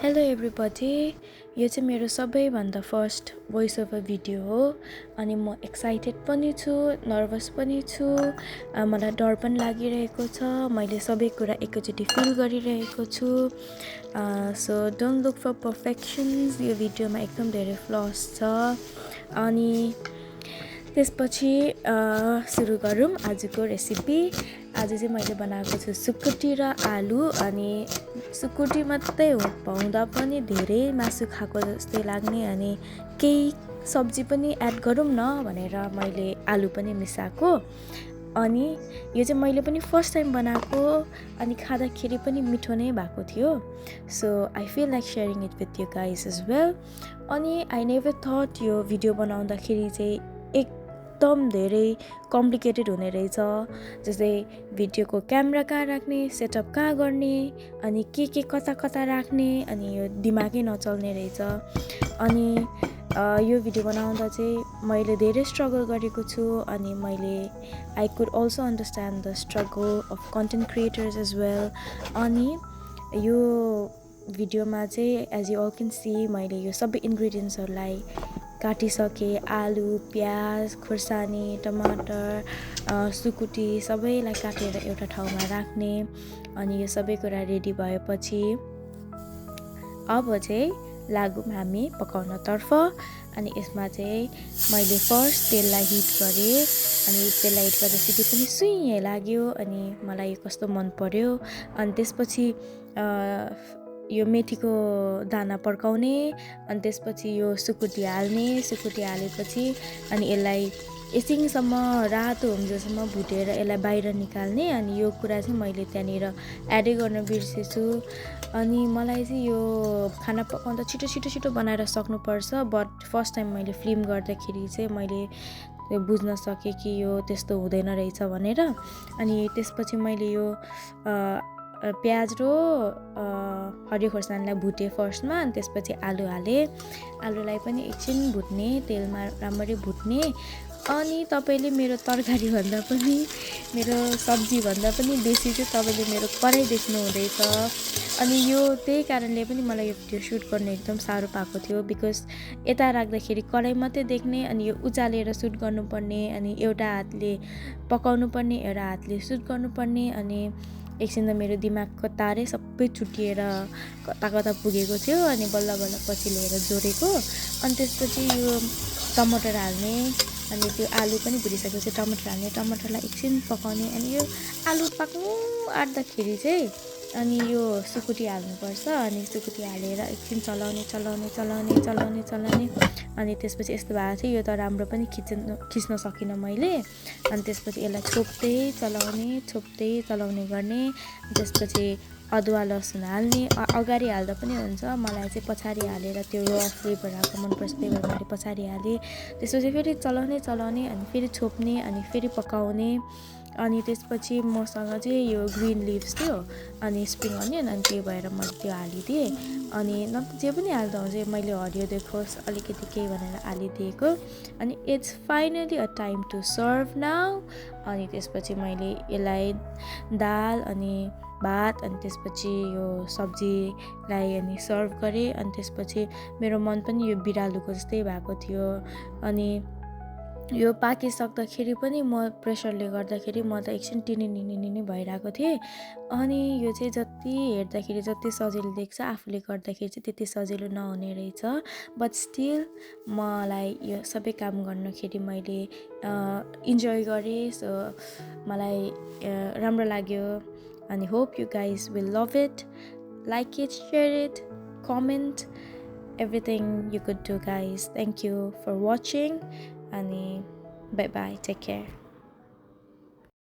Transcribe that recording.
Hello everybody, यो चाहिँ मेरो सबैभन्दा फर्स्ट भोइस ओभर भिडियो हो। अनि म एक्साइटेड पनि छु, नर्भस पनि छु, मलाई डर पनि लागिरहेको छ। मैले सबै कुरा एकैचोटि फिल गरिरहेको छु। So don't look for perfections. यो भिडियोमा एकदम धेरै फ्लस छ। अनि त्यसपछि सुरु गरौँ आजको रेसिपी। आज चाहिँ मैले बनाएको छु सुकुटी र आलु। अनि सुकुटी मात्रै पाउँदा पनि धेरै मासु खाएको जस्तै लाग्ने, अनि केही सब्जी पनि एड गरौँ न भनेर मैले आलु पनि मिसाएको। अनि यो चाहिँ मैले पनि फर्स्ट टाइम बनाएको, अनि खाँदाखेरि पनि मिठो नै भएको थियो। So I feel like sharing it with you guys as well. अनि आई नेभर थट यो भिडियो बनाउँदाखेरि चाहिँ एकदम धेरै कम्प्लिकेटेड हुने रहेछ। जस्तै भिडियोको क्यामेरा कहाँ राख्ने, सेटअप कहाँ गर्ने, अनि के कता कता राख्ने, अनि यो दिमागै नचल्ने रहेछ। अनि यो भिडियो बनाउँदा चाहिँ मैले धेरै स्ट्रगल गरेको छु। अनि मैले I could also understand the struggle of content creators as well. अनि यो भिडियोमा चाहिँ as you all can see मैले यो सबै इन्ग्रिडियन्ट्सहरूलाई काटिसकेँ। आलु, प्याज, खुर्सानी, टमाटर, सुकुटी सबैलाई काटेर एउटा ठाउँमा राख्ने। अनि यो सबै कुरा रेडी भएपछि अब चाहिँ लागौँ हामी पकाउनतर्फ। अनि यसमा चाहिँ मैले फर्स्ट तेललाई हिट गरेँ। अनि तेललाई हिट गर्दाखेरि पनि सुइँ लाग्यो, अनि मलाई यो कस्तो मन पर्यो। अनि त्यसपछि यो मेथीको दाना पड्काउने, अनि त्यसपछि यो सुकुटी हाल्ने। सुकुटी हालेपछि अनि यसलाई एकछिनसम्म रातो हुन्जेलसम्म भुटेर यसलाई बाहिर निकाल्ने। अनि यो कुरा चाहिँ मैले त्यहाँनिर एडै गर्न बिर्सेछु। अनि मलाई चाहिँ यो खाना पकाउँदा छिटो छिटो छिटो बनाएर सक्नुपर्छ, बट फर्स्ट टाइम मैले फिल्म गर्दाखेरि चाहिँ मैले बुझ्न सकेँ कि यो त्यस्तो हुँदैन रहेछ भनेर। अनि त्यसपछि मैले यो प्याज र हरियो खोर्सानीलाई भुटेँ फर्स्टमा। अनि त्यसपछि आलु हालेँ। आलुलाई पनि एकछिन भुट्ने, तेलमा राम्ररी भुट्ने। अनि तपाईँले मेरो तरकारीभन्दा पनि, मेरो सब्जीभन्दा पनि बेसी चाहिँ तपाईँले मेरो कराई देख्नु हुँदैछ। अनि यो त्यही कारणले पनि मलाई यो भिडियो सुट गर्न एकदम साह्रो पाएको थियो, बिकज यता राख्दाखेरि कराई मात्रै देख्ने, अनि यो उचालेर सुट गर्नुपर्ने, अनि एउटा हातले पकाउनु पर्ने, एउटा हातले सुट गर्नुपर्ने। अनि एकछिन त मेरो दिमागको तारै सबै छुट्टिएर कता कता पुगेको थियो। अनि बल्ल बल्ल पछि लिएर जोडेको। अनि त्यसपछि यो टमाटर हाल्ने, अनि त्यो आलु पनि भुटिसकेपछि टमाटर हाल्ने, टमाटरलाई एकछिन पकाउने। अनि यो आलु पाक्नु आँट्दाखेरि चाहिँ अनि यो सुकुटी हाल्नुपर्छ। अनि सुकुटी हालेर एकछिन चलाउने चलाउने चलाउने चलाउने चलाउने। अनि त्यसपछि यस्तो भएको थियो, यो त राम्रो पनि खिच्न सकिनँ मैले। अनि त्यसपछि यसलाई छोप्दै चलाउने गर्ने। त्यसपछि अदुवा लसुन हाल्ने। अगाडि हाल्दा पनि हुन्छ, मलाई चाहिँ पछाडि हालेर त्यो र फ्लेभर आएको मनपर्छ, त्यही भएर मैले पछाडि हालेँ। त्यसपछि फेरि चलाउने अनि फेरि छोप्ने, अनि फेरि पकाउने। अनि त्यसपछि मसँग चाहिँ यो ग्रिन लिभ्स थियो, अनि स्प्रिङ अनियन, अनि त्यही भएर मैले त्यो हालिदिएँ। अनि नत्र जे पनि हाल्दा हुन्छ, मैले हरियो देखोस् अलिकति केही भनेर हालिदिएको। अनि it's finally a time to serve now. अनि त्यसपछि मैले यसलाई दाल अनि भात, अनि त्यसपछि यो सब्जीलाई अनि सर्भ गरेँ। अनि त्यसपछि मेरो मन पनि यो बिरालुको जस्तै भएको थियो। अनि यो पाकिसक्दाखेरि पनि म प्रेसरले गर्दाखेरि म त एकछिन टिनिनिनी भइरहेको थिएँ। अनि यो चाहिँ जति हेर्दाखेरि जति सजिलो देख्छ, आफूले गर्दाखेरि चाहिँ त्यति सजिलो नहुने रहेछ। बट स्टिल मलाई यो सबै काम गर्दाखेरि मैले इन्जोय गरेँ। सो मलाई राम्रो लाग्यो। अनि hope you guys will love it, like it, share it, comment, everything you could do guys. Thank you for watching. And bye bye, take care.